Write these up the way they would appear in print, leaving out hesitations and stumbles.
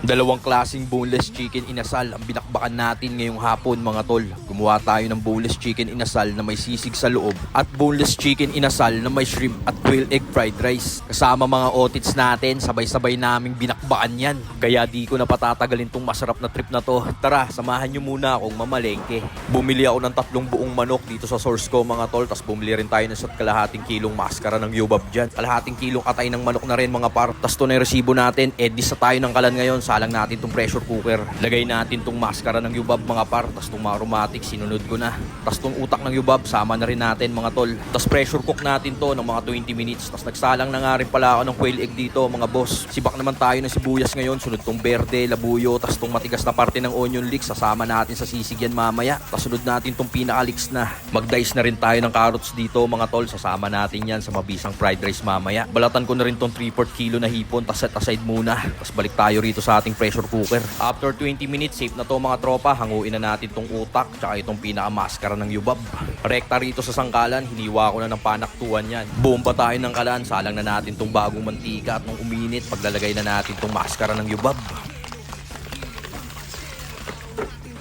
Dalawang klaseng boneless chicken inasal ang binakbakan natin ngayong hapon mga tol. Gumawa tayo ng boneless chicken inasal na may sisig sa loob at boneless chicken inasal na may shrimp at quail egg fried rice. Kasama mga otits natin, sabay-sabay naming binakbakan yan. Kaya di ko na patatagalin tong masarap na trip na to. Tara, samahan nyo muna akong mamalengke. Bumili ako ng 3 buong manok dito sa source ko mga tol. Tapos bumili rin tayo ng kalahating kilong maskara ng yubab dyan. Kalahating kilong atay ng manok na rin mga par. Tapos to na yung resibo natin. Edis sa tayo ng kalan ngayon. Salang natin tong pressure cooker. Lagay natin tong maskara ng yubab mga par. Tapos tong aromatic sinunod ko na. Tapos tong utak ng yubab sama na rin natin mga tol. Tapos pressure cook natin to ng mga 20 minutes. Tapos nagsalang na nga rin pala ako ng quail egg dito mga boss. Sibak naman tayo ng sibuyas ngayon. Sunod tong berde, labuyo. Tapos tong matigas na parte ng onion leeks sasama natin sa sisig yan mamaya. Tapos sunod natin tong pinaka-leeks na. Mag-dice na rin tayo ng carrots dito mga tol. Sasama natin yan sa mabisang fried rice mamaya. Balatan ko na rin tong 3/4 kilo na hipon. Tapos set aside muna. Tapos balik tayo rito sa ating pressure cooker. After 20 minutes, safe na to mga tropa. Hanguin na natin tong utak tsaka itong pinaka-maskara ng yubab. Rekta rito sa sangkalan, hiniwa ko na ng panaktuan yan. Buong pa tayo ng kalan, salang na natin tong bagong mantika at nung uminit, paglalagay na natin tong maskara ng yubab.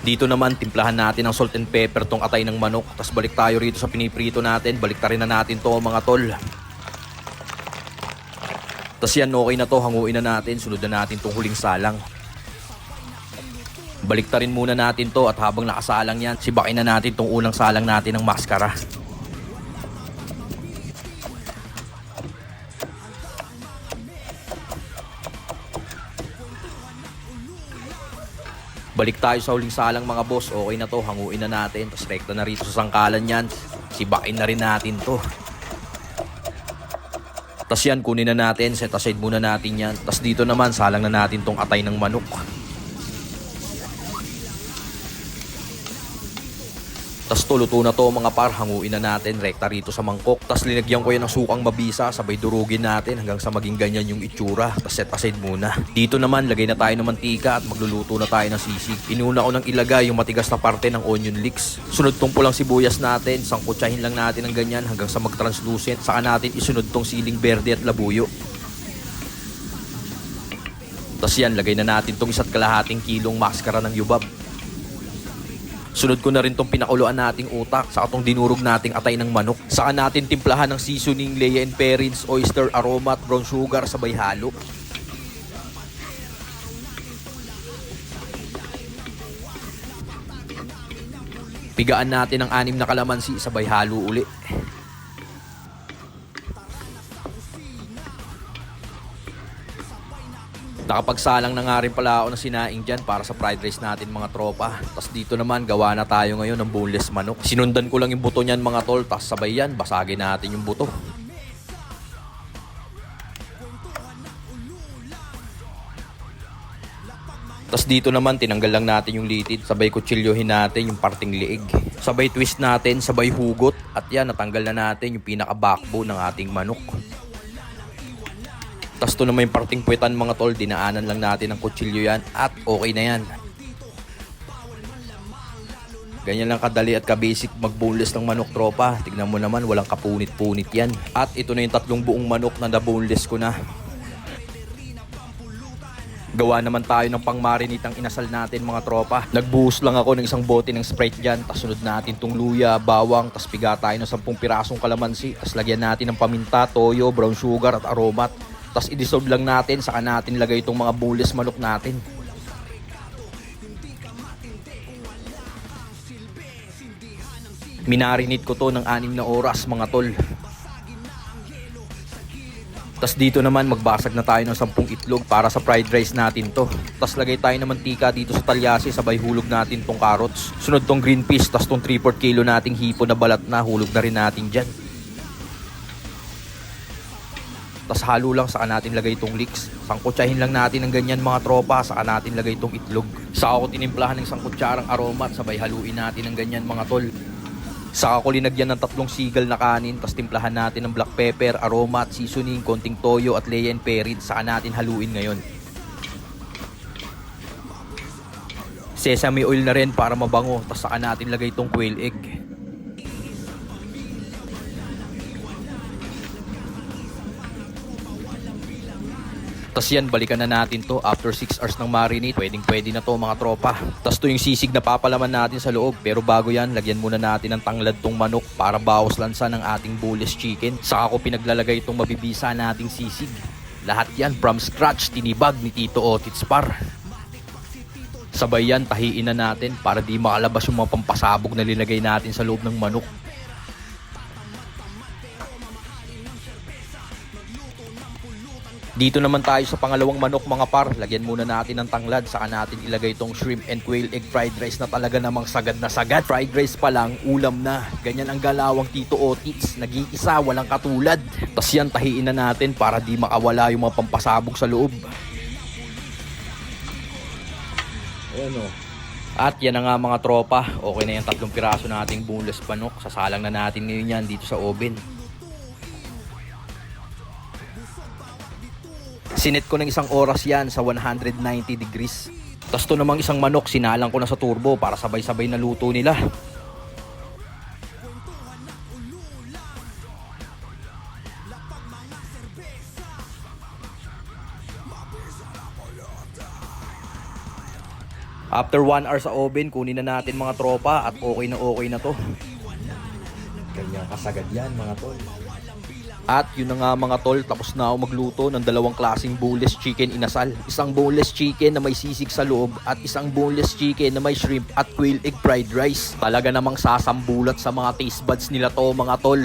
Dito naman, timplahan natin ng salt and pepper tong atay ng manok. Tapos balik tayo rito sa piniprito natin. Balik ta rin na natin to mga tol. Tapos yan, okay na to. Hanguin na natin. Sunod na natin tong huling salang. Balik ta rin muna natin to at habang nakasalang yan, sibakin na natin tong unang salang natin ng maskara. Balik tayo sa huling salang mga boss. Okay na to, hanguin na natin. Tapos rekta na rito sa sangkalan yan. Sibakin na rin natin to. Tapos yan, kunin na natin. Set aside muna natin yan. Tapos dito naman, salang na natin tong atay ng manok. Tapos to, luto na to mga par. Hanguin na natin. Rekta rito sa mangkok. Tapos linagyan ko yan ng sukang mabisa. Sabay durugin natin hanggang sa maging ganyan yung itsura. Tapos set aside muna. Dito naman, lagay na tayo ng mantika at magluluto na tayo ng sisig. Inuna ko nang ilagay yung matigas na parte ng onion leeks. Sunod tong pulang sibuyas natin. Sangkutsahin lang natin ng ganyan hanggang sa mag-translucent. Saka natin isunod tong siling berde at labuyo. Tapos yan, lagay na natin tong 1 kalahating kilong maskara ng yubab. Sunod ko na rin tong pinakuluan nating utak sa atong dinurog nating atay ng manok. Saka natin timplahan ng seasoning, Lea and Perrins, oyster, aroma at brown sugar sabay halo. Pigaan natin ang 6 na kalamansi sabay halo uli. Nakapagsalang na nga rin pala ako ng sinaing dyan para sa fried rice natin mga tropa. Tapos dito naman, gawa na tayo ngayon ng boneless manok. Sinundan ko lang yung buto niyan mga tol. Tapos sabay yan, basagin natin yung buto. Tapos dito naman, tinanggal lang natin yung litid. Sabay kutsilyohin natin yung parting liig. Sabay twist natin, sabay hugot. At yan, natanggal na natin yung pinaka-backbone ng ating manok. Tapos ito naman yung parting puwetan mga tol, dinaanan lang natin ng kutsilyo yan at okay na yan. Ganyan lang kadali at ka-basic mag-boneless ng manok tropa. Tignan mo naman, walang kapunit-punit yan. At ito na yung 3 buong manok na na-boneless ko na. Gawa naman tayo ng pang-marinate inasal natin mga tropa. Nagbuhos lang ako ng 1 bote ng Sprite dyan. Tapos sunod natin tong luya, bawang. Tapos piga tayo ng 10 pirasong kalamansi. Tapos lagyan natin ng paminta, toyo, brown sugar at aromat. Tapos i-dissolve lang natin, saka natin lagay itong mga boneless manok natin. Minarinate ko to ng 6 na oras mga tol. Tapos dito naman magbasag na tayo ng 10 itlog para sa fried rice natin to. Tapos lagay tayo ng mantika dito sa talyasi, sabay hulog natin tong carrots. Sunod tong green peas, tapos tong 3/4 kilo nating hipon na balat na, hulog na rin natin dyan. Tapos halo lang, saka natin lagay itong leeks. Sangkutsahin lang natin ng ganyan mga tropa, saka natin lagay itong itlog. Saka ko tinimplahan ng 1 kutsarang aroma at sabay haluin natin ng ganyan mga tol. Saka ko linagyan ng 3 sigal na kanin, tapos timplahan natin ng black pepper, aroma at seasoning, konting toyo at Lea and Perrins. Saka natin haluin ngayon. Sesame oil na rin para mabango, tapos saka natin lagay itong quail egg. Tas yan, balikan na natin to after 6 hours ng marinate. Pwede na to mga tropa. Tas to yung sisig na papalaman natin sa loob. Pero bago yan, lagyan muna natin ng tanglad tong manok para bawas lansa ng ating boneless chicken. Saka ko pinaglalagay itong mabibisa nating sisig. Lahat yan from scratch, tinibag ni Tito Otits par. Sabay yan, tahiin na natin para di makalabas yung mga pampasabog na linagay natin sa loob ng manok. Dito naman tayo sa pangalawang manok mga par. Lagyan muna natin ng tanglad, saka natin ilagay itong shrimp and quail egg fried rice na talaga namang sagad na sagad. Fried rice pa lang, ulam na. Ganyan ang galawang Tito Otits, nag-iisa, walang katulad. Tas yan, tahiin na natin para di makawala yung mga pampasabog sa loob. Ayan o. At yan na nga mga tropa, okay na yung 3 piraso nating boneless manok. Sasalang na natin ngayon yan dito sa oven. Sinet ko ng 1 oras yan sa 190 degrees. Tapos to namang isang manok, sinalang ko na sa turbo para sabay-sabay na luto nila. After 1 hour sa oven, kunin na natin mga tropa at okay na to. Ganyan kasagad yan mga tol. At yun na nga mga tol, tapos na ako magluto ng 2 klaseng boneless chicken inasal. Isang boneless chicken na may sisig sa loob at isang boneless chicken na may shrimp at quail egg fried rice. Talaga namang sasambulat sa mga taste buds nila to mga tol.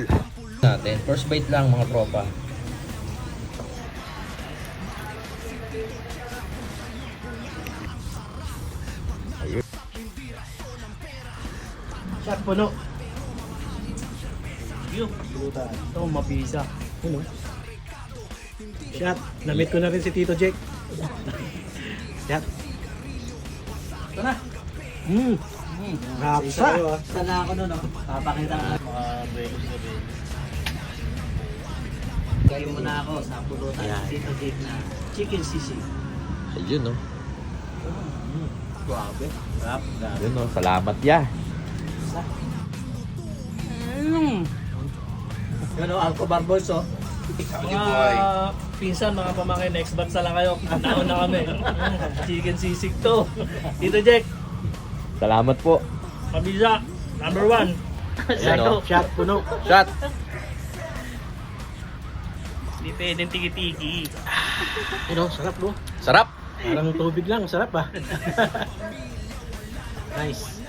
Natin, first bite lang mga tropa. Shot puno. Ito, mapisa. Ano? Shot. Namit ko na rin si Tito Jake. Shot. Ito na. Hapsa. Sana ako nun, no? Papakita ka. Mga breakers na din. Kayo muna ako sa pulutan ng Tito Jake na chicken sisig. Ayun no. Grabe. Grabe. Ayun no, salamat ya. Ano, Alco Barboys, oh. Mga pinsan, mga pamangkin, next batch na lang kayo. Naon na kami. Chicken sisig to. Tito Jake, Salamat po. pabisa. Number 1. Ano? Shot puno. Shot. Hindi pwedeng tiki-tiki. Ano, sarap bro. Sarap. Parang tubig lang, sarap ah. Nice.